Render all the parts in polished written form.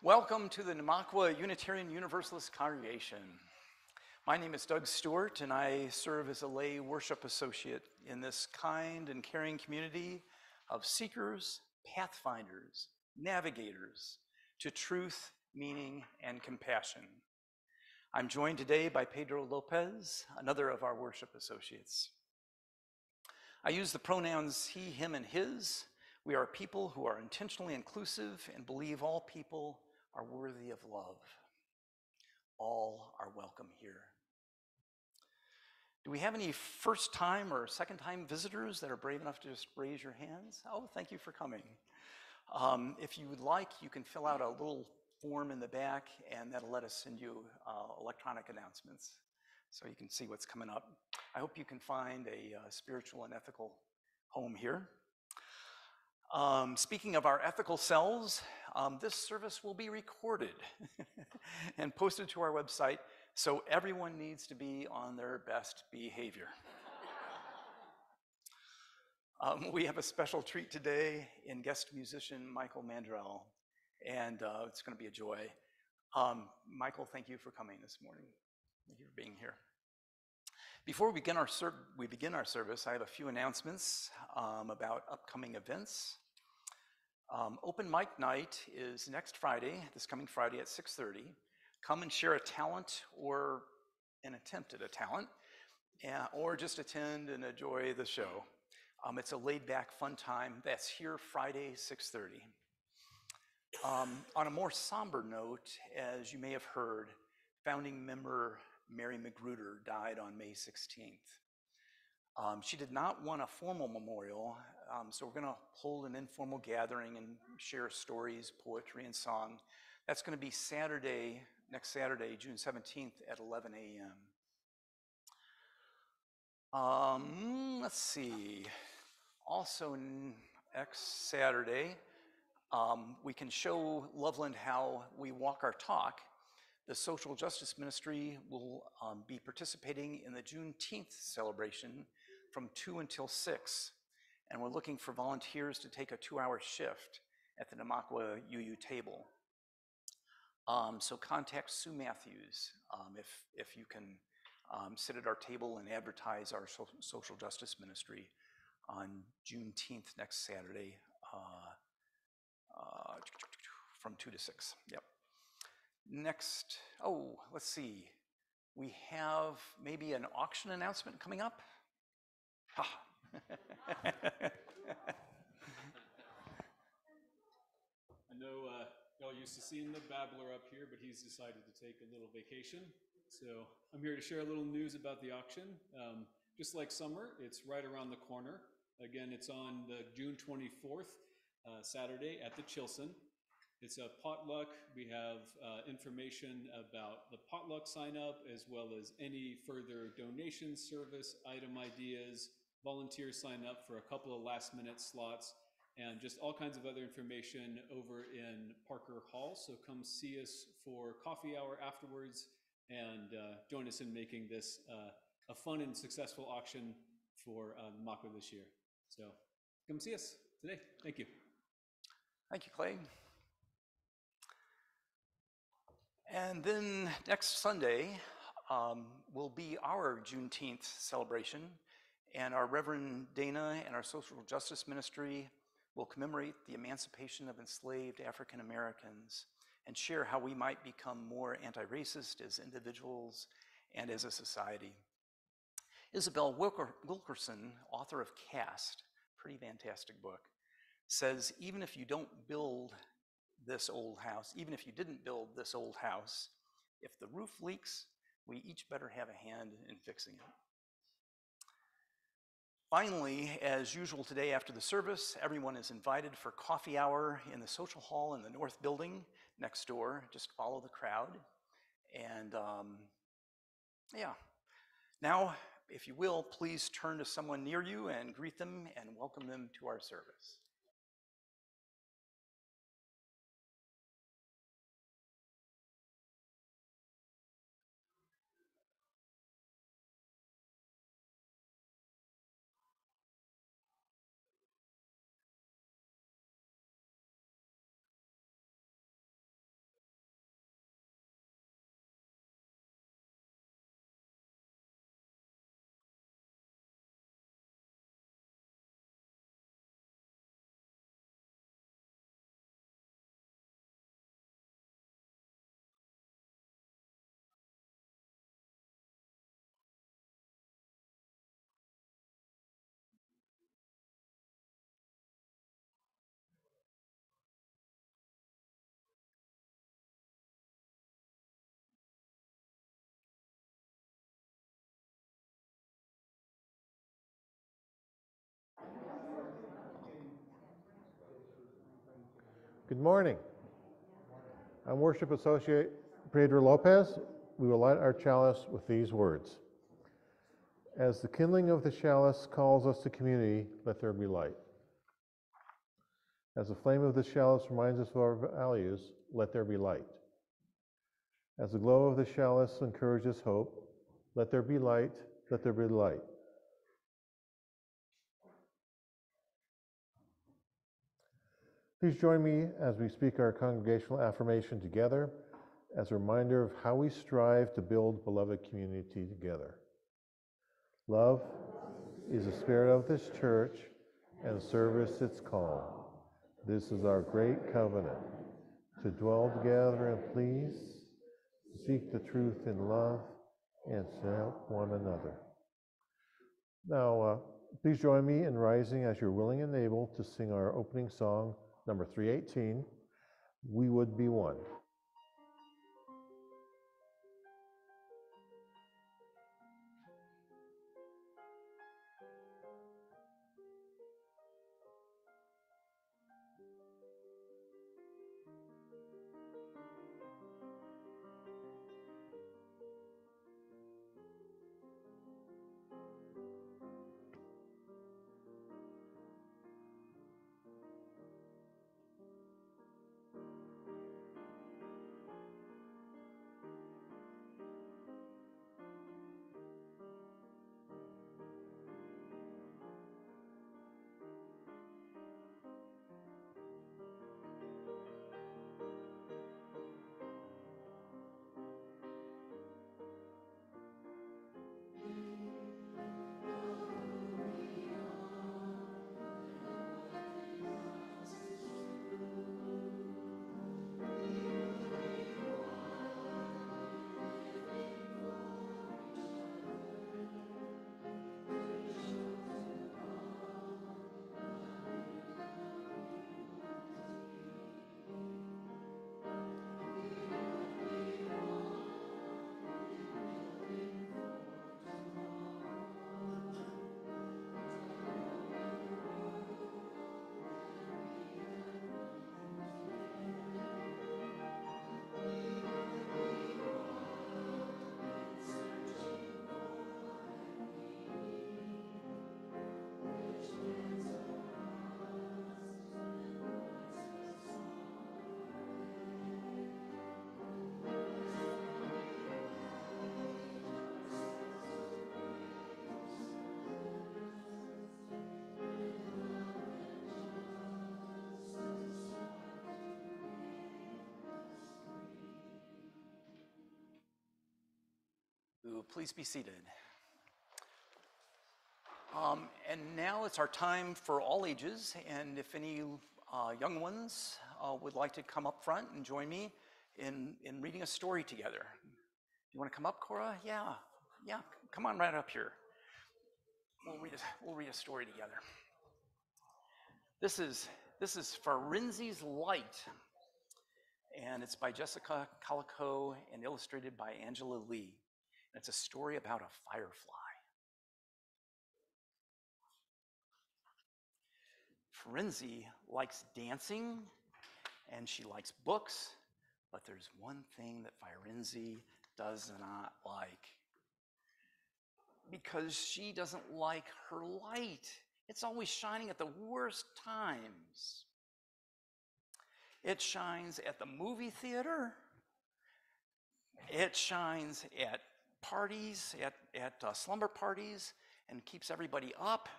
Welcome to the Namaqua Unitarian Universalist Congregation. My name is Doug Stewart, and I serve as a lay worship associate in this kind and caring community of seekers, pathfinders, navigators to truth, meaning, and compassion. I'm joined today by Pedro Lopez, another of our worship associates. I use the pronouns he, him, and his. We are people who are intentionally inclusive and believe all people are worthy of love. All are welcome here. Do we have any first-time or second-time visitors that are brave enough to just raise your hands? Oh, thank you for coming. If you would like, you can fill out a little form in the back, and that'll let us send you electronic announcements so you can see what's coming up. I hope you can find a spiritual and ethical home here. Speaking of our ethical selves, this service will be recorded and posted to our website, so everyone needs to be on their best behavior. We have a special treat today in guest musician Michael Mandrell, and it's going to be a joy. Michael, thank you for coming this morning. Thank you for being here. Before we begin our service, I have a few announcements about upcoming events. Open mic night is next Friday, this coming Friday at 6:30. Come and share a talent or an attempt at a talent, or just attend and enjoy the show. It's a laid-back, fun time. That's here Friday, 6:30. On a more somber note, as you may have heard, founding member Mary Magruder died on May 16th. She did not want a formal memorial, so we're going to hold an informal gathering and share stories, poetry, and song. That's going to be next Saturday, June 17th at 11 a.m. Let's see. Also, next Saturday, we can show Loveland how we walk our talk. The Social Justice Ministry will be participating in the Juneteenth celebration from 2 until 6. And we're looking for volunteers to take a 2-hour shift at the Namaqua UU table. So contact Sue Matthews if you can sit at our table and advertise our social justice ministry on Juneteenth next Saturday from 2 to 6. Yep. Next, let's see. We have maybe an auction announcement coming up. I know y'all used to seeing the babbler up here, but he's decided to take a little vacation. So I'm here to share a little news about the auction. Just like summer, it's right around the corner. Again, it's on the June 24th, Saturday at the Chilson. It's a potluck. We have information about the potluck sign up, as well as any further donation service, item ideas, volunteers sign up for a couple of last minute slots, and just all kinds of other information over in Parker Hall. So come see us for coffee hour afterwards and join us in making this a fun and successful auction for Namaqua this year. So come see us today. Thank you. Thank you, Clay. And then next Sunday will be our Juneteenth celebration, and our Reverend Dana and our Social Justice Ministry will commemorate the emancipation of enslaved African Americans and share how we might become more anti-racist as individuals and as a society. Isabel Wilkerson, author of Caste, pretty fantastic book, says even if you don't build this old house, even if you didn't build this old house, if the roof leaks, we each better have a hand in fixing it. Finally, as usual today after the service, everyone is invited for coffee hour in the social hall in the north building next door. Just follow the crowd. And now, if you will, please turn to someone near you and greet them and welcome them to our service. Good morning. I'm Worship Associate Pedro Lopez. We will light our chalice with these words. As the kindling of the chalice calls us to community, let there be light. As the flame of the chalice reminds us of our values, let there be light. As the glow of the chalice encourages hope, let there be light, let there be light. Please join me as we speak our congregational affirmation together as a reminder of how we strive to build beloved community together. Love is the spirit of this church and service its call. This is our great covenant, to dwell together and please, to seek the truth in love, and to help one another. Now, please join me in rising as you're willing and able to sing our opening song, number 318, We Would Be One. Please be seated. And now it's our time for all ages, and if any young ones would like to come up front and join me in reading a story together. You want to come up, Cora? Yeah, come on right up here. We'll read a story together. This is Farinzi's Light, and it's by Jessica Calico and illustrated by Angela Lee. And it's a story about a firefly. Farinzi likes dancing and she likes books, but there's one thing that Farinzi does not like. Because she doesn't like her light. It's always shining at the worst times. It shines at the movie theater. It shines at parties, at slumber parties, and keeps everybody up.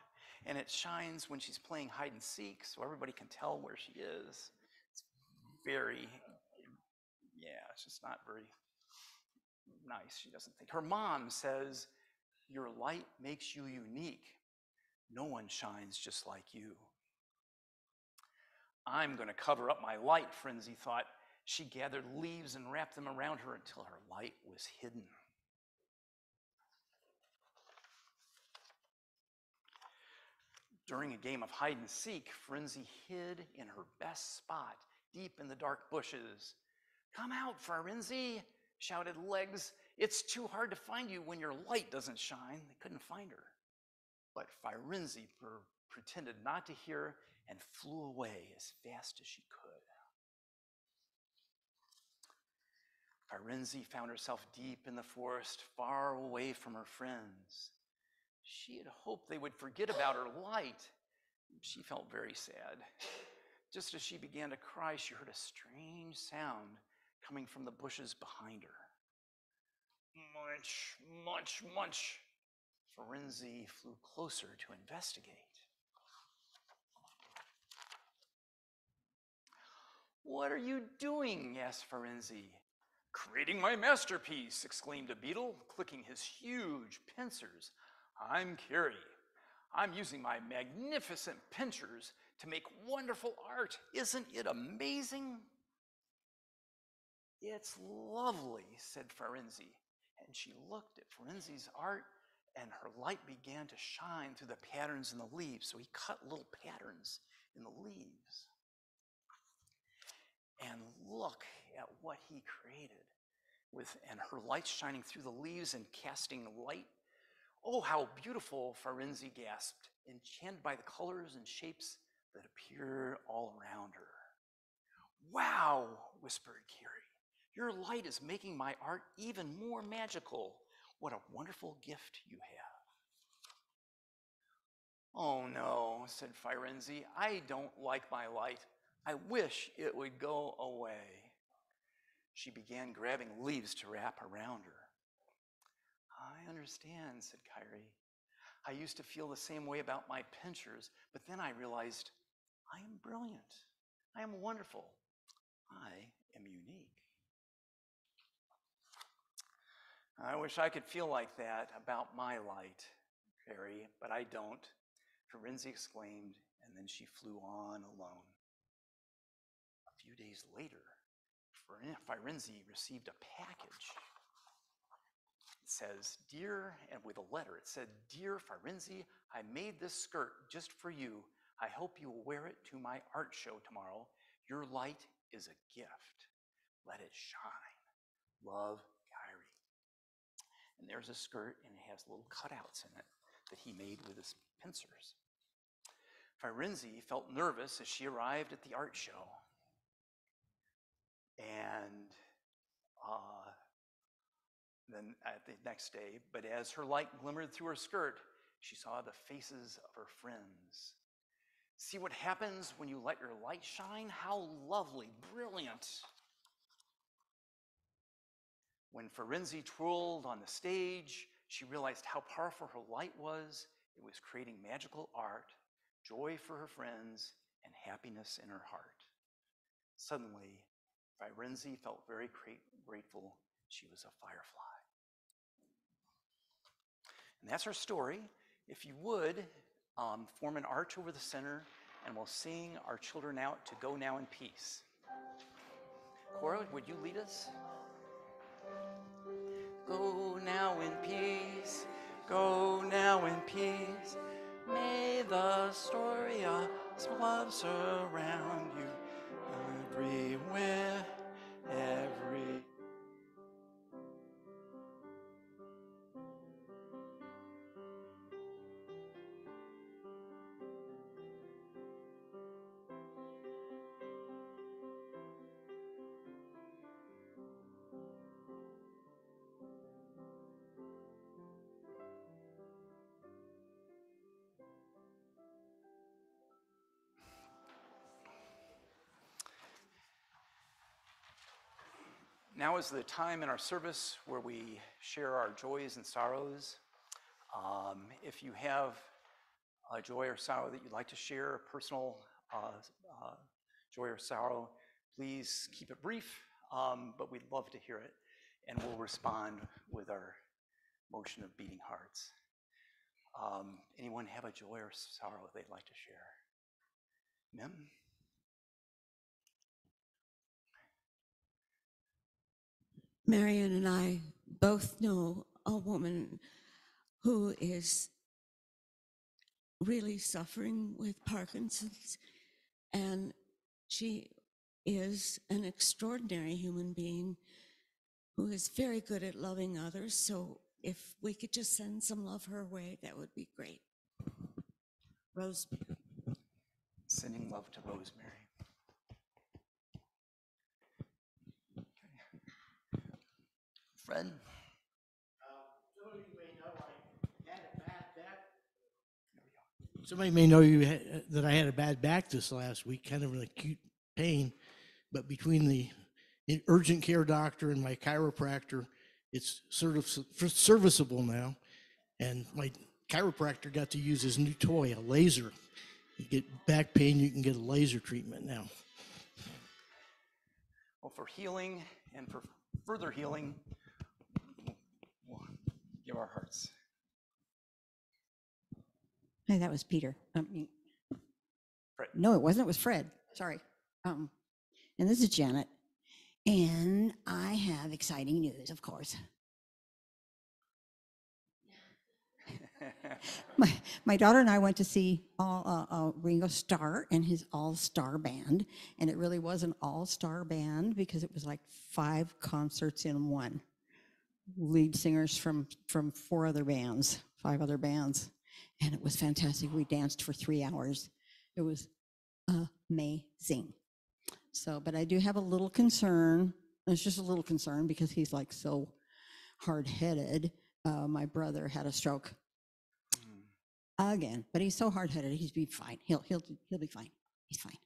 And it shines when she's playing hide and seek, so everybody can tell where she is. It's it's just not very nice. She doesn't think. Her mom says, "Your light makes you unique. No one shines just like you." I'm going to cover up my light, Farinzi thought. She gathered leaves and wrapped them around her until her light was hidden. During a game of hide and seek, Farinzi hid in her best spot, deep in the dark bushes. "Come out, Farinzi," shouted Legs. "It's too hard to find you when your light doesn't shine." They couldn't find her. But Farinzi pretended not to hear and flew away as fast as she could. Firenze found herself deep in the forest, far away from her friends. She had hoped they would forget about her light. She felt very sad. Just as she began to cry, she heard a strange sound coming from the bushes behind her. Munch, munch, munch. Firenze flew closer to investigate. What are you doing? Asked Firenze. Creating my masterpiece, exclaimed a beetle, clicking his huge pincers. I'm Carrie. I'm using my magnificent pincers to make wonderful art. Isn't it amazing? It's lovely, said Firenze. And she looked at Firenze's art, and her light began to shine through the patterns in the leaves. So he cut little patterns in the leaves. And look at what he created, and her light shining through the leaves and casting light. Oh, how beautiful, Firenze gasped, enchanted by the colors and shapes that appeared all around her. Wow, whispered Carrie. Your light is making my art even more magical. What a wonderful gift you have. Oh no, said Firenze. I don't like my light. I wish it would go away. She began grabbing leaves to wrap around her. I understand, said Kyrie. I used to feel the same way about my pincers, but then I realized I am brilliant. I am wonderful. I am unique. I wish I could feel like that about my light, Carrie, but I don't, Firenze exclaimed, and then she flew on alone. A few days later, Firenze received a package. It says, dear, and with a letter, it said, Dear Firenze, I made this skirt just for you. I hope you will wear it to my art show tomorrow. Your light is a gift. Let it shine. Love, Kyrie. And there's a skirt, and it has little cutouts in it that he made with his pincers. Firenze felt nervous as she arrived at the art show. And then at the next day, but as her light glimmered through her skirt, she saw the faces of her friends. See what happens when you let your light shine? How lovely, brilliant. When Firenze twirled on the stage, she realized how powerful her light was. It was creating magical art, joy for her friends, and happiness in her heart. Suddenly, Firenze felt very grateful she was a firefly. And that's our story. If you would, form an arch over the center, and we'll sing our children out to Go Now in Peace. Cora, would you lead us? Go now in peace, go now in peace. May the story of love surround you everywhere, every. Now is the time in our service where we share our joys and sorrows. If you have a joy or sorrow that you'd like to share, a personal joy or sorrow, please keep it brief, but we'd love to hear it, and we'll respond with our motion of beating hearts. Anyone have a joy or sorrow they'd like to share? Mim? Marion and I both know a woman who is really suffering with Parkinson's, and she is an extraordinary human being who is very good at loving others. So if we could just send some love her way, that would be great. Rosemary. Sending love to Rosemary. Fred? Somebody may know that I had a bad back this last week, kind of an acute pain, but between the urgent care doctor and my chiropractor, it's sort of serviceable now. And my chiropractor got to use his new toy, a laser. You get back pain, you can get a laser treatment now. Well, for healing and for further healing, we'll give our hearts. Hey, that was Peter. Fred. No, it wasn't. It was Fred. Sorry. And this is Janet. And I have exciting news, of course. My daughter and I went to see Ringo Starr and his all-star band. And it really was an all-star band because it was like 5 concerts in one. Lead singers from 4 other bands, 5 other bands. And it was fantastic. We danced for 3 hours. It was amazing. So, but I do have a little concern. It's just a little concern because he's like so hard-headed. My brother had a stroke again, but he's so hard-headed. He's be fine. He'll be fine. He's fine.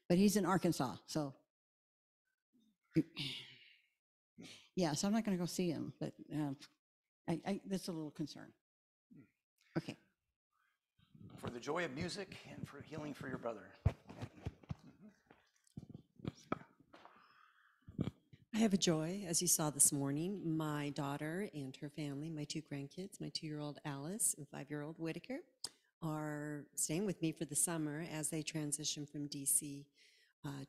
But he's in Arkansas, so yeah. So I'm not going to go see him. But that's a little concern. Okay. For the joy of music and for healing for your brother. I have a joy, as you saw this morning. My daughter and her family, my 2 grandkids, my 2-year-old Alice and 5-year-old Whitaker, are staying with me for the summer as they transition from DC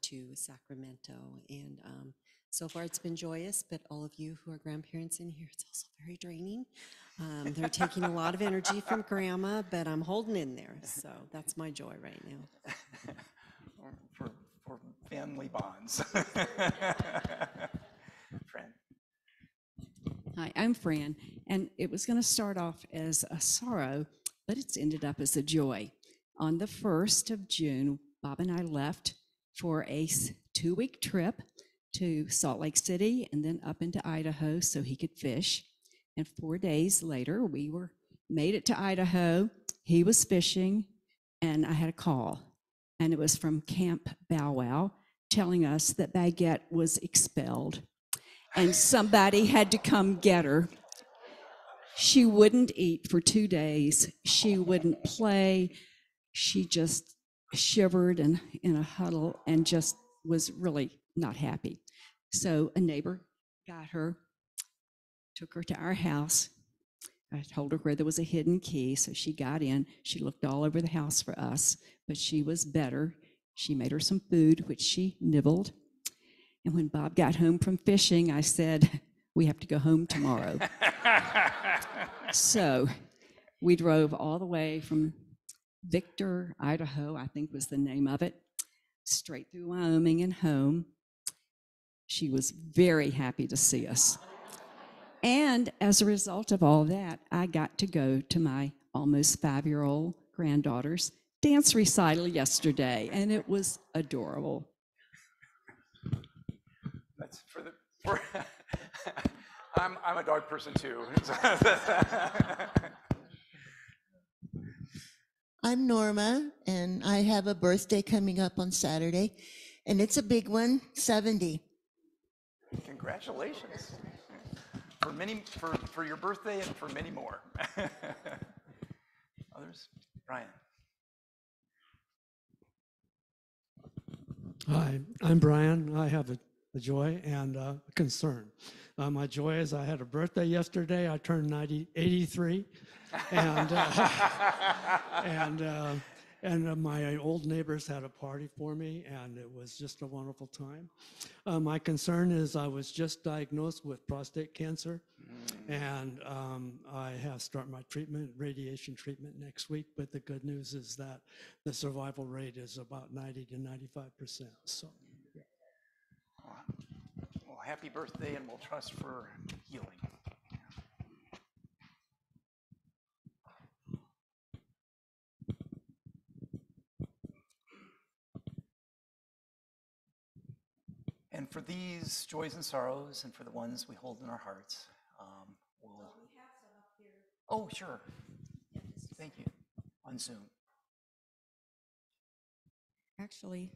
to Sacramento. And so far it's been joyous, but all of you who are grandparents in here, it's also very draining. They're taking a lot of energy from grandma, but I'm holding in there. So that's my joy right now. For family bonds. Fran. Hi, I'm Fran, and it was going to start off as a sorrow, but it's ended up as a joy. On the 1st of June, Bob and I left for a 2-week trip to Salt Lake City and then up into Idaho so he could fish. And 4 days later, we made it to Idaho. He was fishing, and I had a call, and it was from Camp Bow Wow telling us that Baguette was expelled, and somebody had to come get her. She wouldn't eat for 2 days. She wouldn't play. She just shivered and in a huddle and just was really not happy. So a neighbor got her, took her to our house. I told her where there was a hidden key, so she got in. She looked all over the house for us, but she was better. She made her some food, which she nibbled. And when Bob got home from fishing, I said, we have to go home tomorrow. So we drove all the way from Victor, Idaho, I think was the name of it, straight through Wyoming and home. She was very happy to see us. And as a result of all that, I got to go to my almost 5-year-old granddaughter's dance recital yesterday, and it was adorable. That's for I'm a dog person too. I'm Norma, and I have a birthday coming up on Saturday, and it's a big one, 70. Congratulations. For your birthday and for many more. Others? Brian. Hi, I'm Brian. I have a joy and a concern. My joy is I had a birthday yesterday. I turned 83, and my old neighbors had a party for me, and it was just a wonderful time. My concern is I was just diagnosed with prostate cancer, and I have started my radiation treatment next week, but the good news is that the survival rate is about 90 to 95%. So, yeah. Well, happy birthday, and we'll trust for healing. And for these joys and sorrows, and for the ones we hold in our hearts, We'll... Oh, sure. Thank you. On Zoom. Actually,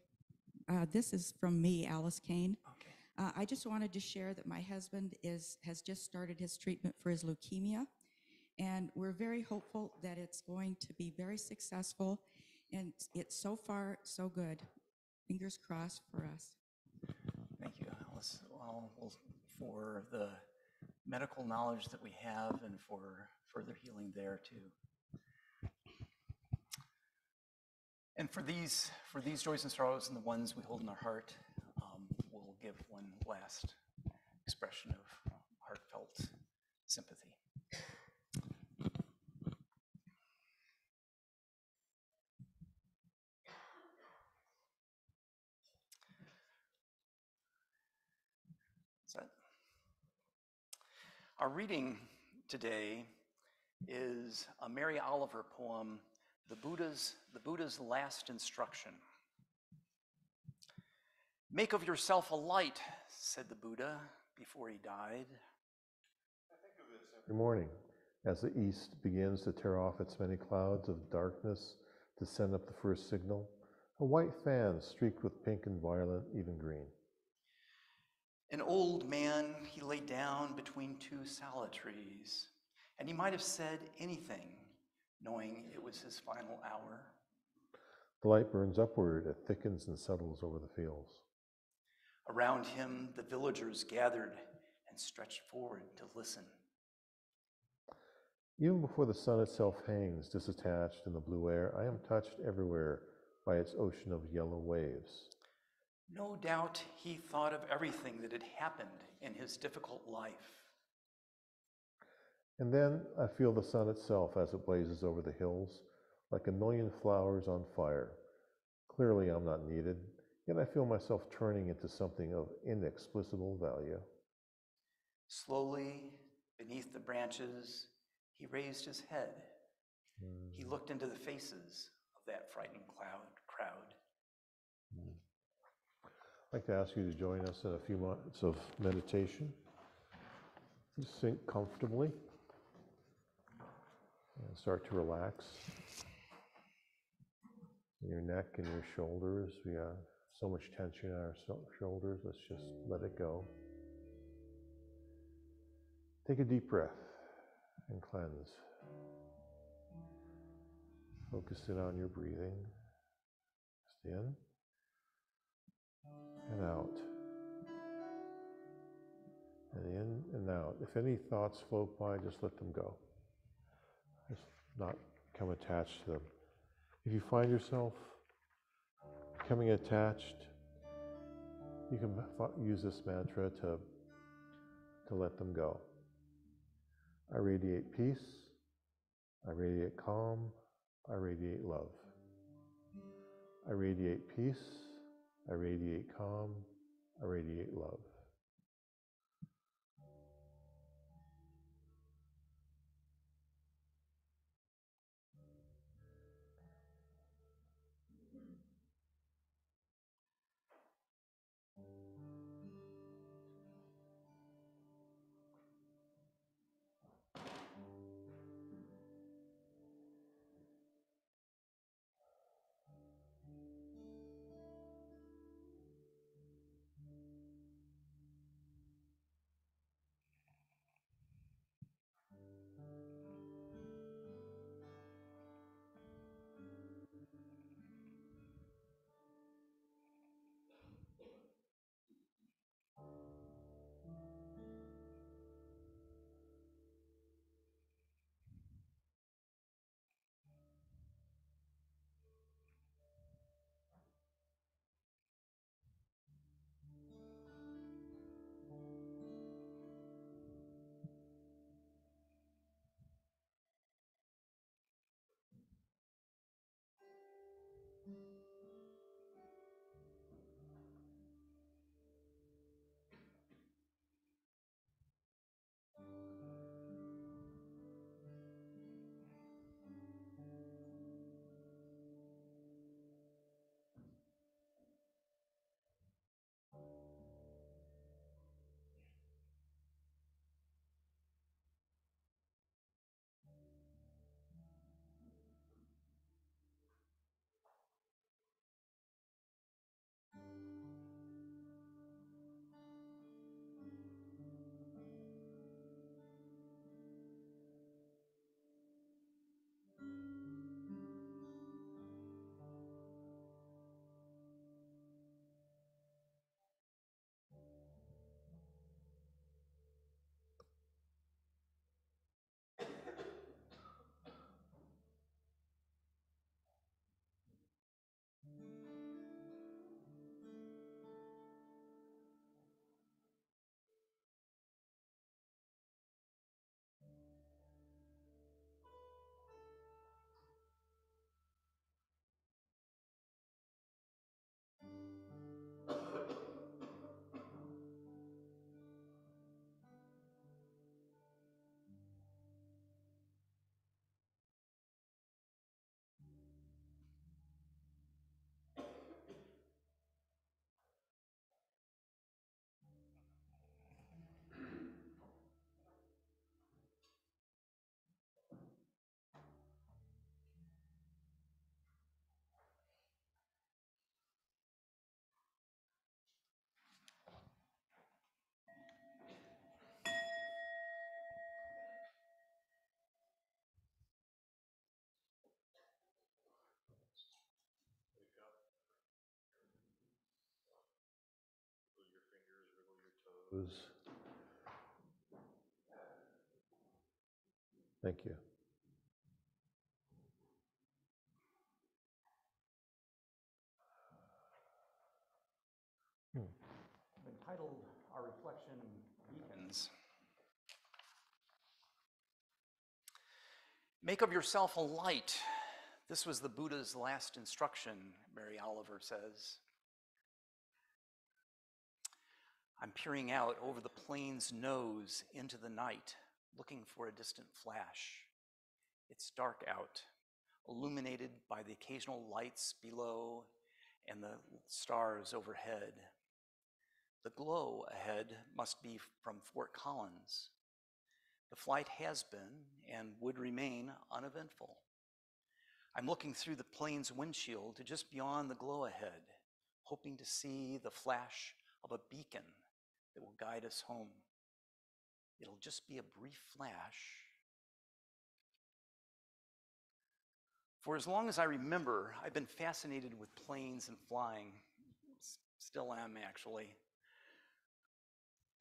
this is from me, Alice Kane. Okay. I just wanted to share that my husband has just started his treatment for his leukemia, and we're very hopeful that it's going to be very successful, and it's so far so good. Fingers crossed for us. Thank you, Alice. Well, for the medical knowledge that we have and for further healing there too. And for these joys and sorrows and the ones we hold in our heart, we'll give one last expression of heartfelt sympathy. Our reading today is a Mary Oliver poem, The Buddha's Last Instruction. Make of yourself a light, said the Buddha before he died. I think of this every morning as the east begins to tear off its many clouds of darkness to send up the first signal, a white fan streaked with pink and violet, even green. An old man, he lay down between two salad trees, and he might have said anything, knowing it was his final hour. The light burns upward, it thickens and settles over the fields. Around him, the villagers gathered and stretched forward to listen. Even before the sun itself hangs disattached in the blue air, I am touched everywhere by its ocean of yellow waves. No doubt he thought of everything that had happened in his difficult life. And then I feel the sun itself as it blazes over the hills, like a million flowers on fire. Clearly I'm not needed, yet I feel myself turning into something of inexplicable value. Slowly, beneath the branches, he raised his head. He looked into the faces of that frightened crowd. I'd like to ask you to join us in a few moments of meditation. Just sink comfortably and start to relax in your neck and your shoulders. We have so much tension in our shoulders. Let's just let it go. Take a deep breath and cleanse. Focus in on your breathing. Just in and out. And in and out. If any thoughts float by, just let them go. Just not become attached to them. If you find yourself becoming attached, you can use this mantra to let them go. I radiate peace. I radiate calm. I radiate love. I radiate peace. I radiate calm. I radiate love. Thank you. Entitled Our Reflection Beacons. Make of yourself a light. This was the Buddha's last instruction, Mary Oliver says. I'm peering out over the plane's nose into the night, looking for a distant flash. It's dark out, illuminated by the occasional lights below and the stars overhead. The glow ahead must be from Fort Collins. The flight has been and would remain uneventful. I'm looking through the plane's windshield to just beyond the glow ahead, hoping to see the flash of a beacon that will guide us home. It'll just be a brief flash. For as long as I remember, I've been fascinated with planes and flying. Still am, actually.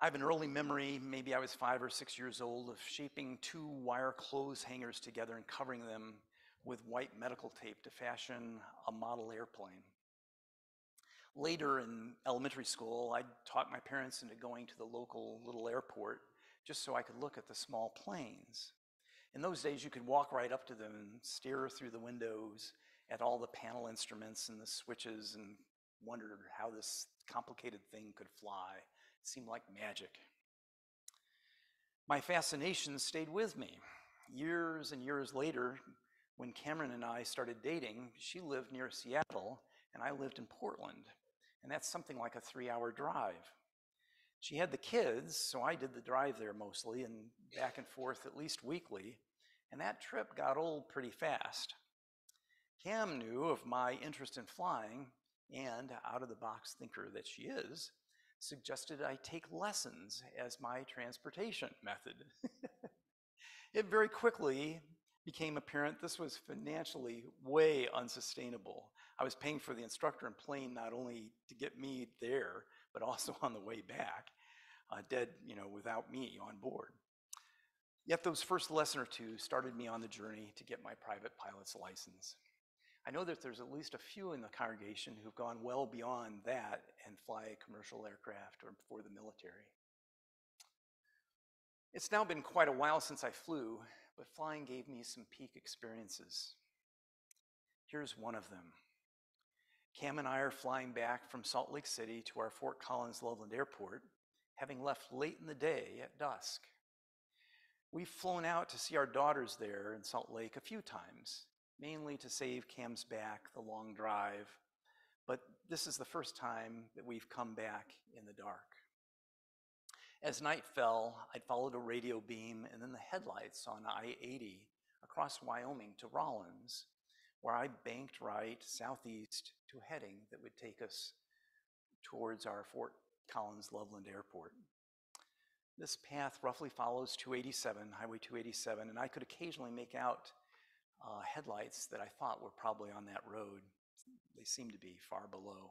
I have an early memory, maybe I was 5 or 6 years old, of shaping 2 wire clothes hangers together and covering them with white medical tape to fashion a model airplane. Later in elementary school, I talked my parents into going to the local little airport just so I could look at the small planes. In those days, you could walk right up to them and stare through the windows at all the panel instruments and the switches and wonder how this complicated thing could fly. It seemed like magic. My fascination stayed with me. Years and years later, when Cameron and I started dating, she lived near Seattle and I lived in Portland. And that's something like a 3-hour drive. She had the kids, so I did the drive there mostly and back and forth at least weekly. And that trip got old pretty fast. Cam knew of my interest in flying and, out-of-the-box thinker that she is, suggested I take lessons as my transportation method. It very quickly became apparent this was financially way unsustainable. I was paying for the instructor and plane not only to get me there, but also on the way back, dead, without me on board. Yet those first lesson or two started me on the journey to get my private pilot's license. I know that there's at least a few in the congregation who've gone well beyond that and fly commercial aircraft or for the military. It's now been quite a while since I flew, but flying gave me some peak experiences. Here's one of them. Cam and I are flying back from Salt Lake City to our Fort Collins Loveland Airport, having left late in the day at dusk. We've flown out to see our daughters there in Salt Lake a few times, mainly to save Cam's back the long drive, but this is the first time that we've come back in the dark. As night fell, I'd followed a radio beam and then the headlights on I-80 across Wyoming to Rollins, where I banked right southeast to a heading that would take us towards our Fort Collins Loveland Airport. This path roughly follows 287, Highway 287, and I could occasionally make out headlights that I thought were probably on that road. They seemed to be far below.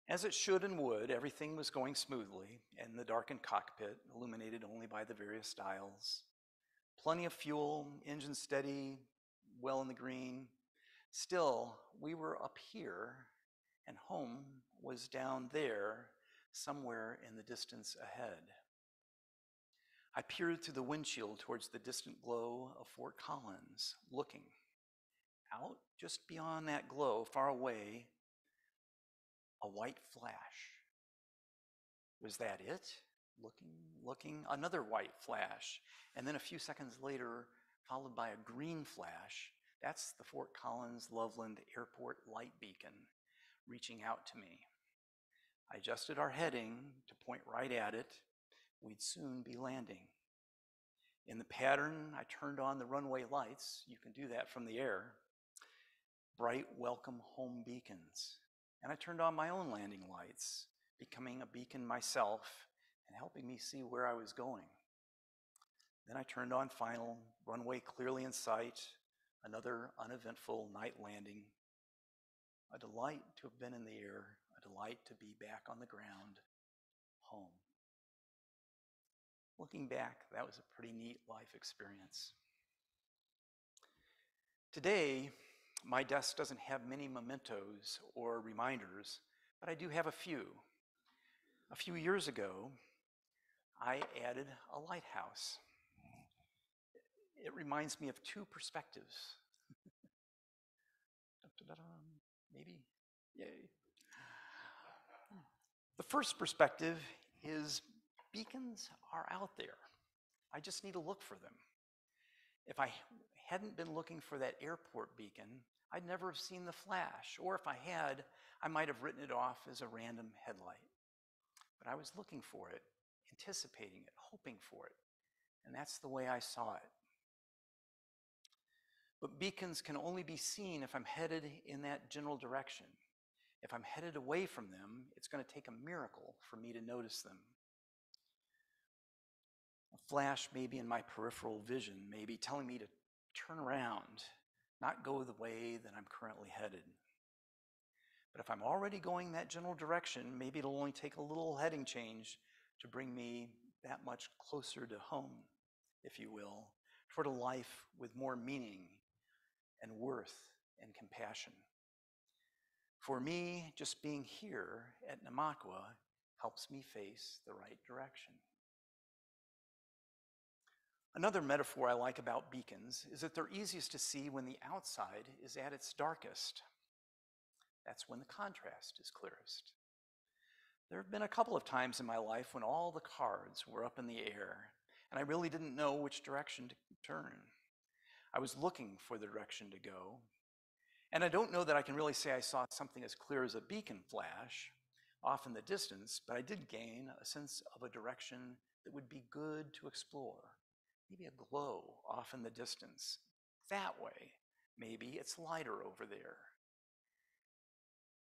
As it should and would, everything was going smoothly in the darkened cockpit, illuminated only by the various dials. Plenty of fuel, engine steady, well in the green. Still, we were up here, and home was down there, somewhere in the distance ahead. I peered through the windshield towards the distant glow of Fort Collins, looking. Out just beyond that glow, far away, a white flash. Was that it? Looking, another white flash. And then a few seconds later, followed by a green flash. That's the Fort Collins Loveland Airport light beacon reaching out to me. I adjusted our heading to point right at it. We'd soon be landing. In the pattern, I turned on the runway lights. You can do that from the air. Bright welcome home beacons. And I turned on my own landing lights, becoming a beacon myself and helping me see where I was going. Then I turned on final, runway clearly in sight, another uneventful night landing. A delight to have been in the air, a delight to be back on the ground, home. Looking back, that was a pretty neat life experience. Today, my desk doesn't have many mementos or reminders, but I do have a few. A few years ago, I added a lighthouse. It reminds me of two perspectives. Maybe, yay. The first perspective is beacons are out there. I just need to look for them. If I hadn't been looking for that airport beacon, I'd never have seen the flash, or if I had, I might have written it off as a random headlight. But I was looking for it, anticipating it, hoping for it, and that's the way I saw it. But beacons can only be seen if I'm headed in that general direction. If I'm headed away from them, it's going to take a miracle for me to notice them. A flash maybe in my peripheral vision, maybe telling me to turn around, not go the way that I'm currently headed. But if I'm already going that general direction, maybe it'll only take a little heading change to bring me that much closer to home, if you will, toward a life with more meaning and worth and compassion. For me, just being here at Namaqua helps me face the right direction. Another metaphor I like about beacons is that they're easiest to see when the outside is at its darkest. That's when the contrast is clearest. There have been a couple of times in my life when all the cards were up in the air and I really didn't know which direction to turn. I was looking for the direction to go. And I don't know that I can really say I saw something as clear as a beacon flash off in the distance, but I did gain a sense of a direction that would be good to explore. Maybe a glow off in the distance. That way, maybe it's lighter over there.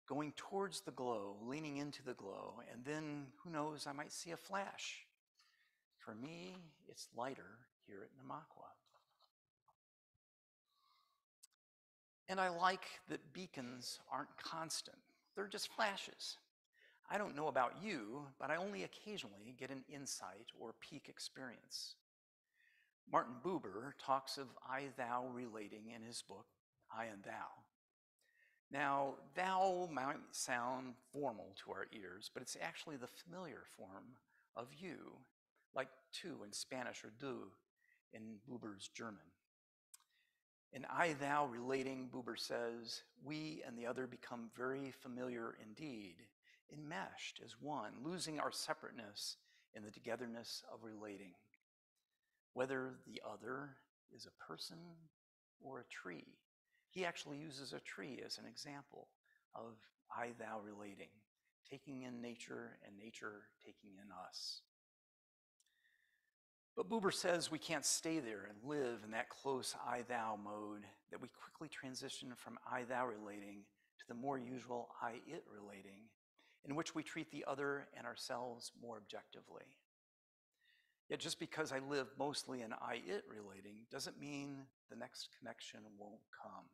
Going towards the glow, leaning into the glow, and then, who knows, I might see a flash. For me, it's lighter here at Namaqua. And I like that beacons aren't constant. They're just flashes. I don't know about you, but I only occasionally get an insight or peak experience. Martin Buber talks of I-thou relating in his book, I and Thou. Now, thou might sound formal to our ears, but it's actually the familiar form of you, like tu in Spanish or du in Buber's German. In I-thou relating, Buber says, we and the other become very familiar indeed, enmeshed as one, losing our separateness in the togetherness of relating. Whether the other is a person or a tree. He actually uses a tree as an example of I-thou relating, taking in nature and nature taking in us. But Buber says we can't stay there and live in that close I-thou mode, that we quickly transition from I-thou relating to the more usual I-it relating, in which we treat the other and ourselves more objectively. Yet just because I live mostly in I-it relating doesn't mean the next connection won't come.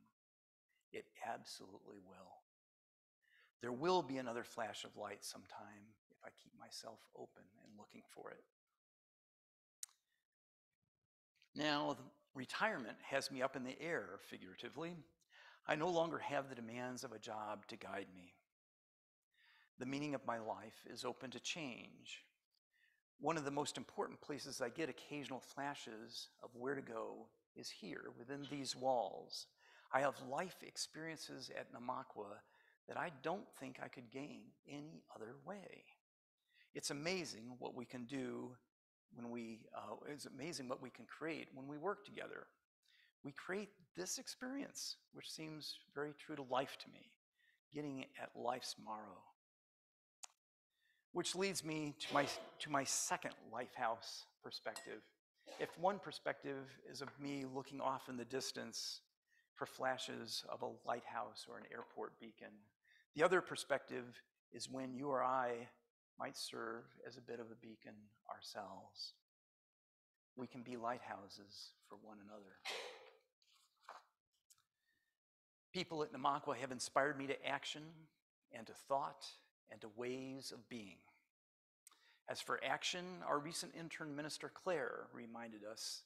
It absolutely will. There will be another flash of light sometime if I keep myself open and looking for it. Now, retirement has me up in the air, figuratively. I no longer have the demands of a job to guide me. The meaning of my life is open to change. One of the most important places I get occasional flashes of where to go is here, within these walls. I have life experiences at Namaqua that I don't think I could gain any other way. It's amazing what we can do when it's amazing what we can create when we work together. We create this experience, which seems very true to life to me, getting at life's marrow. Which leads me to my second lifehouse perspective. If one perspective is of me looking off in the distance for flashes of a lighthouse or an airport beacon, the other perspective is when you or I might serve as a bit of a beacon ourselves. We can be lighthouses for one another. People at Namaqua have inspired me to action and to thought and to ways of being. As for action, our recent intern minister Claire reminded us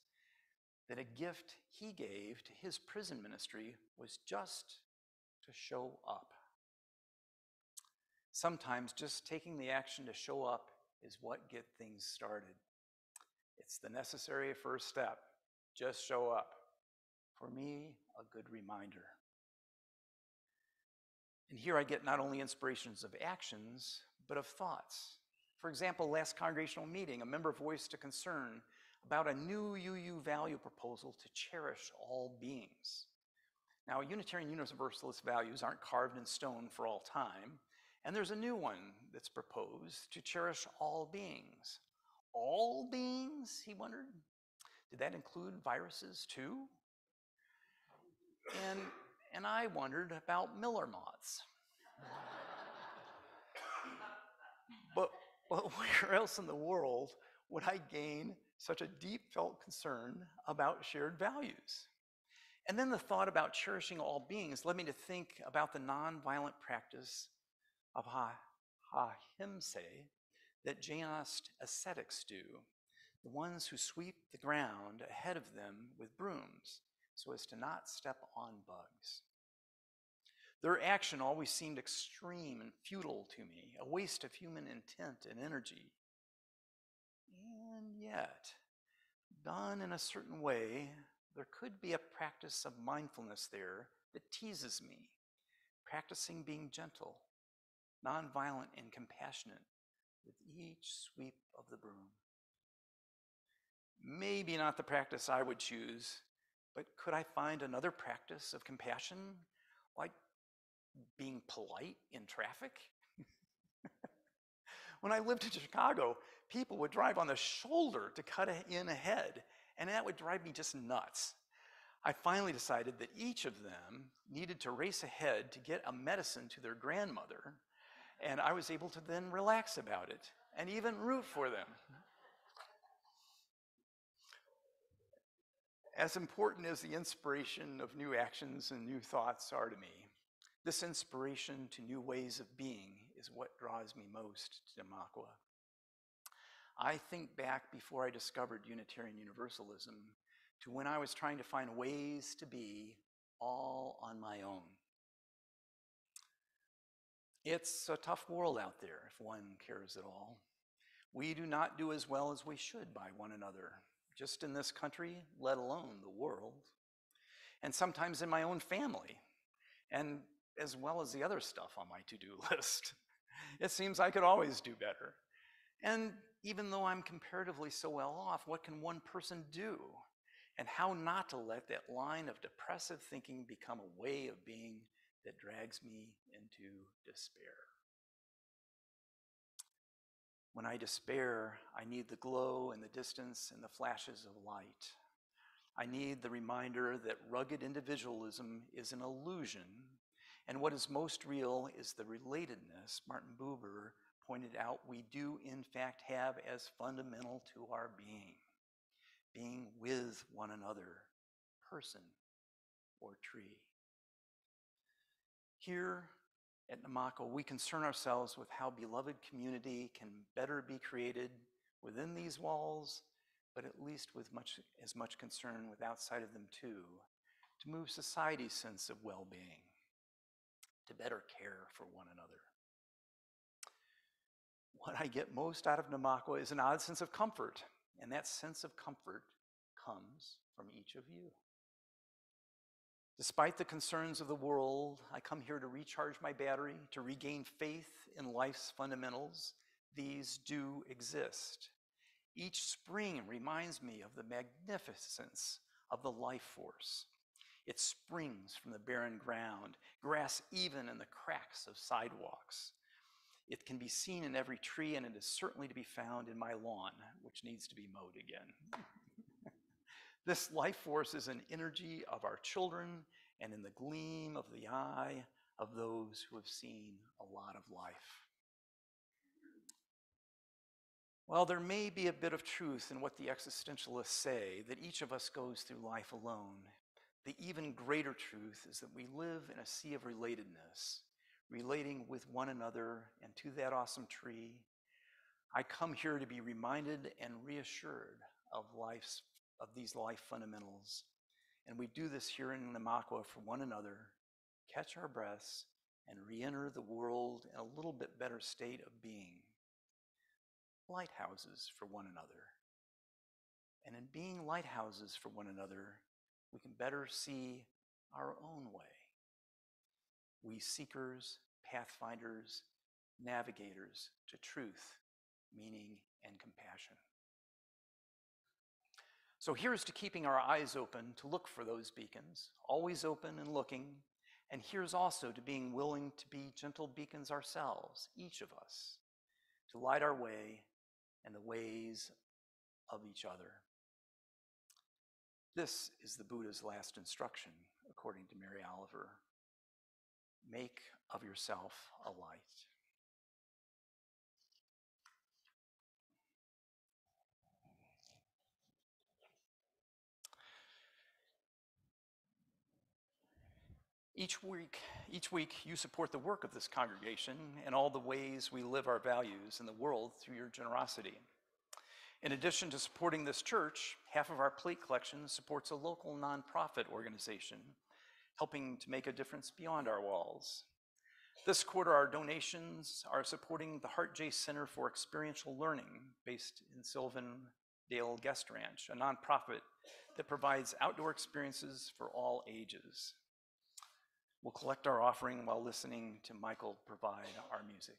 that a gift he gave to his prison ministry was just to show up. Sometimes just taking the action to show up is what gets things started. It's the necessary first step. Just show up. For me, a good reminder. And here I get not only inspirations of actions, but of thoughts. For example, last congregational meeting, a member voiced a concern about a new UU value proposal to cherish all beings. Now, Unitarian Universalist values aren't carved in stone for all time, and there's a new one that's proposed to cherish all beings. All beings, he wondered? Did that include viruses too? And I wondered about Miller moths. But where else in the world would I gain such a deep felt concern about shared values? And then the thought about cherishing all beings led me to think about the nonviolent practice of ahimsa that Jainist ascetics do, the ones who sweep the ground ahead of them with brooms so as to not step on bugs. Their action always seemed extreme and futile to me, a waste of human intent and energy. And yet, done in a certain way, there could be a practice of mindfulness there that teases me, practicing being gentle, nonviolent, and compassionate with each sweep of the broom. Maybe not the practice I would choose, but could I find another practice of compassion, like being polite in traffic? When I lived in Chicago, people would drive on the shoulder to cut in ahead, and that would drive me just nuts. I finally decided that each of them needed to race ahead to get a medicine to their grandmother, and I was able to then relax about it and even root for them. As important as the inspiration of new actions and new thoughts are to me, this inspiration to new ways of being is what draws me most to Namaqua. I think back before I discovered Unitarian Universalism to when I was trying to find ways to be all on my own. It's a tough world out there if one cares at all. We do not do as well as we should by one another, just in this country, let alone the world. And sometimes in my own family, and as well as the other stuff on my to-do list. It seems I could always do better. And even though I'm comparatively so well off, what can one person do? And how not to let that line of depressive thinking become a way of being that drags me into despair. When I despair, I need the glow and the distance and the flashes of light. I need the reminder that rugged individualism is an illusion, and what is most real is the relatedness Martin Buber pointed out we do in fact have as fundamental to our being with one another, person or tree. Here at Namaqua, we concern ourselves with how beloved community can better be created within these walls, but at least with as much concern with outside of them too, to move society's sense of well-being, to better care for one another. What I get most out of Namaqua is an odd sense of comfort, and that sense of comfort comes from each of you. Despite the concerns of the world, I come here to recharge my battery, to regain faith in life's fundamentals. These do exist. Each spring reminds me of the magnificence of the life force. It springs from the barren ground, grass even in the cracks of sidewalks. It can be seen in every tree, and it is certainly to be found in my lawn, which needs to be mowed again. This life force is an energy of our children and in the gleam of the eye of those who have seen a lot of life. While there may be a bit of truth in what the existentialists say, that each of us goes through life alone, the even greater truth is that we live in a sea of relatedness, relating with one another and to that awesome tree, I come here to be reminded and reassured of these life fundamentals. And we do this here in Namaqua for one another, catch our breaths, and re-enter the world in a little bit better state of being. Lighthouses for one another. And in being lighthouses for one another, we can better see our own way. We seekers, pathfinders, navigators to truth, meaning, and compassion. So here's to keeping our eyes open to look for those beacons, always open and looking. And here's also to being willing to be gentle beacons ourselves, each of us, to light our way and the ways of each other. This is the Buddha's last instruction, according to Mary Oliver. Make of yourself a light. Each week, you support the work of this congregation and all the ways we live our values in the world through your generosity. In addition to supporting this church, half of our plate collection supports a local nonprofit organization, helping to make a difference beyond our walls. This quarter, our donations are supporting the Hart J. Center for Experiential Learning, based in Sylvandale Guest Ranch, a nonprofit that provides outdoor experiences for all ages. We'll collect our offering while listening to Michael provide our music.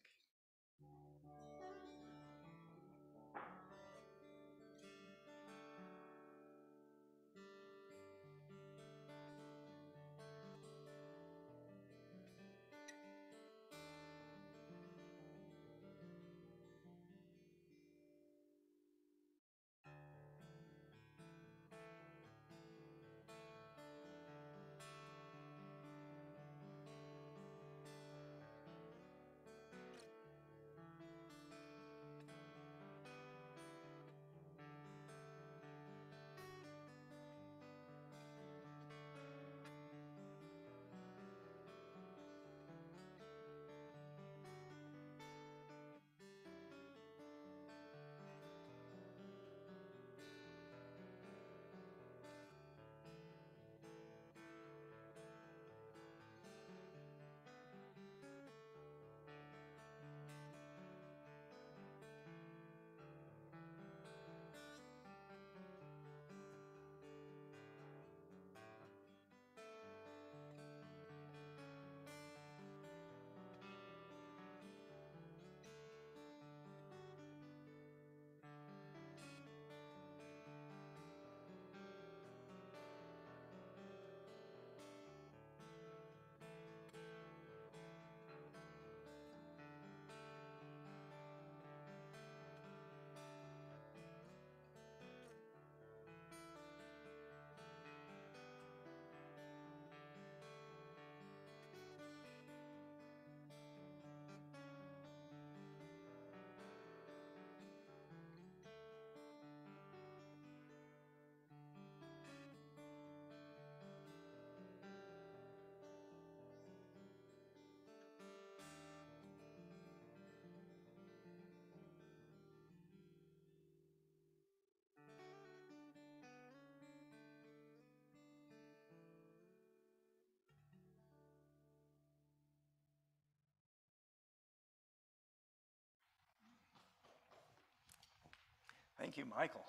Thank you, Michael.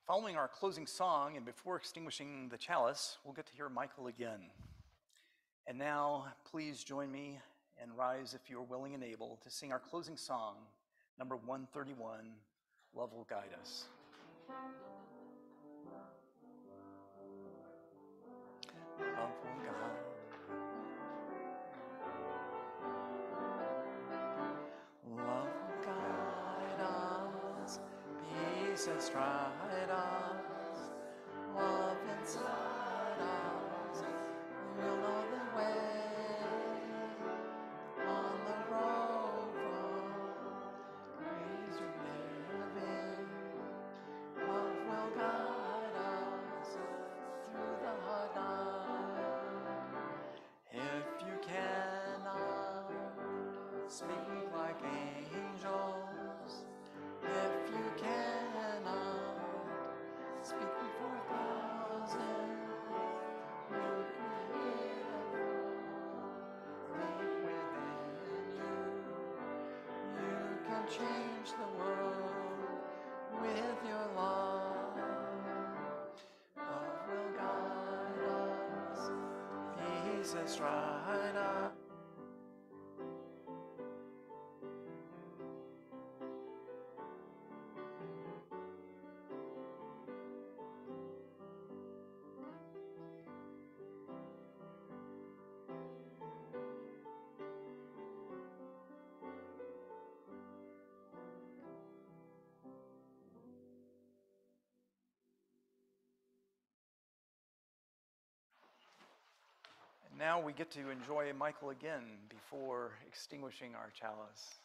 Following our closing song and before extinguishing the chalice, we'll get to hear Michael again. And now, please join me and rise if you are willing and able to sing our closing song, number 131, Love Will Guide Us. Love will guide. Love will guide us, peace and stride us, love inside us, we'll know the way on the road from grace to living. Love will guide us through the hard night. If you cannot speak like angels, change the world with your love. Love will guide us, peace has dried up. And now we get to enjoy Michael again before extinguishing our chalice.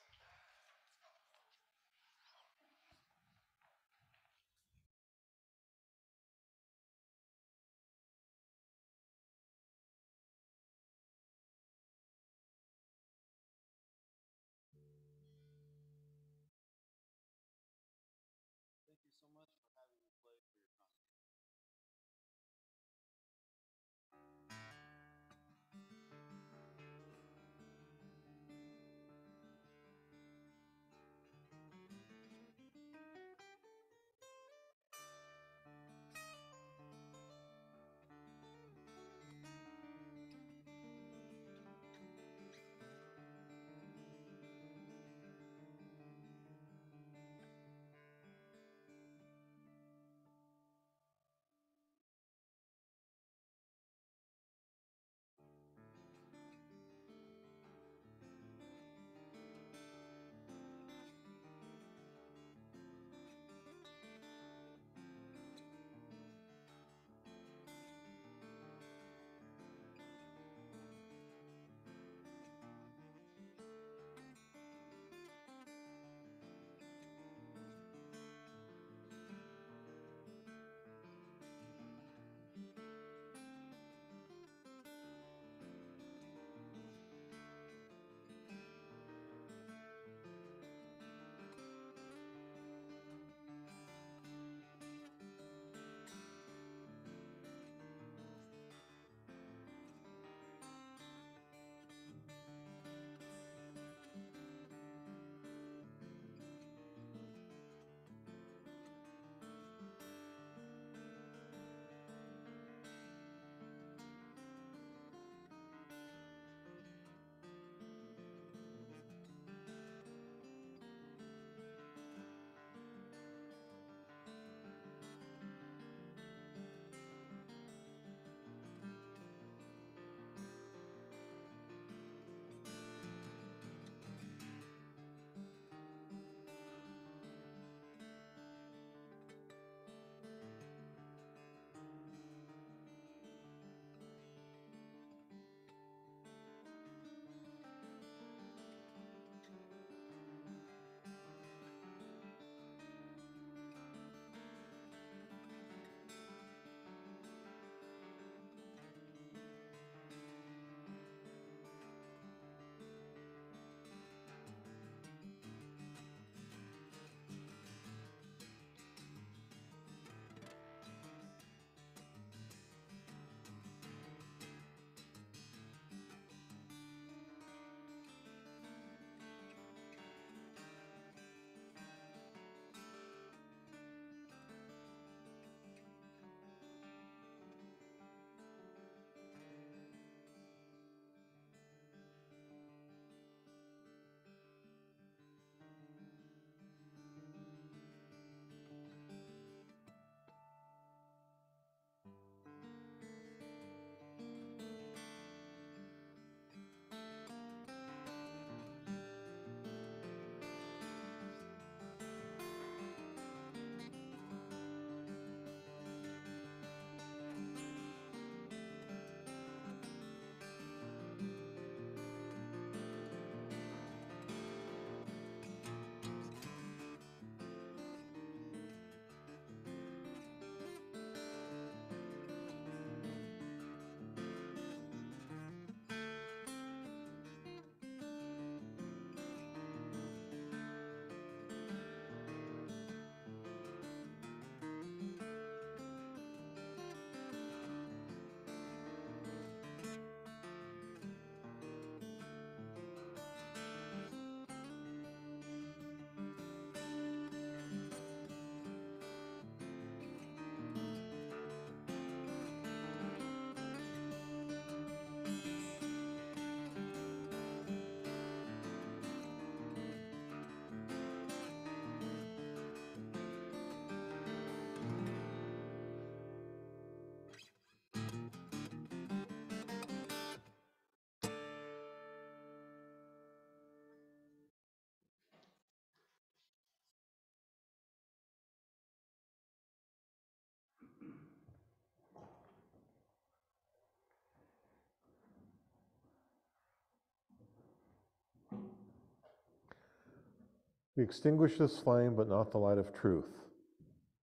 We extinguish this flame, but not the light of truth,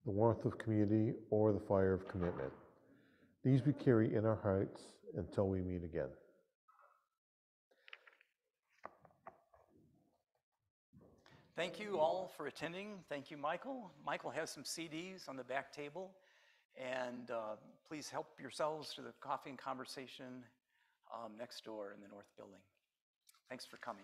the warmth of community, or the fire of commitment. These we carry in our hearts until we meet again. Thank you all for attending. Thank you, Michael. Michael has some CDs on the back table. And please help yourselves to the coffee and conversation next door in the North Building. Thanks for coming.